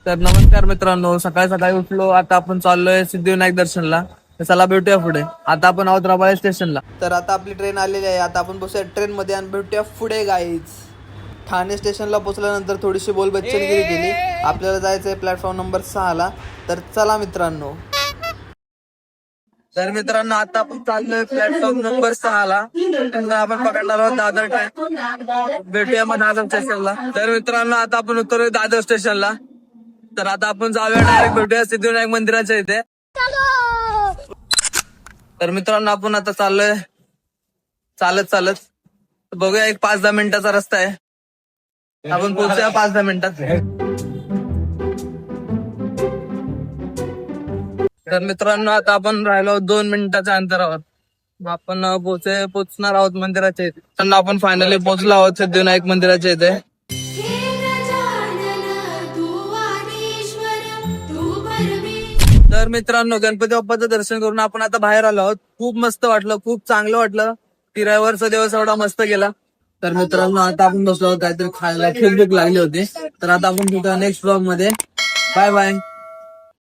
तर नमस्कार मित्रांनो, सकाळी सकाळी उठलो. आता आपण चाललोय सिद्धिविनायक दर्शनला. तर चला भेटूया पुढे. आता आपण आहोत रबाळे स्टेशनला. तर आता आपली ट्रेन आलेली आहे. आता आपण बसूया ट्रेन मध्ये आणि भेटूया पुढे गाईज. ठाणे स्टेशनला पोहोचल्यानंतर थोडीशी बोलबच्चनगिरी केली. आपल्याला जायचंय प्लॅटफॉर्म नंबर 6 ला. तर चला मित्रांनो. तर मित्रांनो आता आपण चाललोय प्लॅटफॉर्म नंबर 6 ला. आपण पकडणार आहोत दादर ट्रेन. भेटूया मग दादर स्टेशनला. तर मित्रांनो आता आपण उतरलोय दादर स्टेशनला. तर आता आपण जाऊया डायरेक्ट भेटूया सिद्धिविनायक मंदिराच्या इथे. तर मित्रांनो आपण आता चाललोय चालत बघूया. एक 5-10 मिनिटाचा रस्ता आहे. आपण पोहोचूया 5-10 मिनिटात. तर मित्रांनो आता आपण राहिलो 2 मिनिटाच्या अंतरावर. आपण पोहोचणार आहोत मंदिराच्या इथे. तर आपण फायनली पोहोचलो आहोत सिद्धिविनायक मंदिराच्या इथे. तर मित्रांनो गणपती बाप्पाचं दर्शन करून आपण आता बाहेर आलो आहोत. खूप मस्त वाटलं, खूप चांगलं वाटलं. तिरावरचा दिवस एवढा मस्त गेला. तर मित्रांनो आता आपण बसलो आहोत काहीतरी खायला. खूप भूक लागली होती. तर आता आपण भेटूया नेक्स्ट ब्लॉग मध्ये. Bye bye.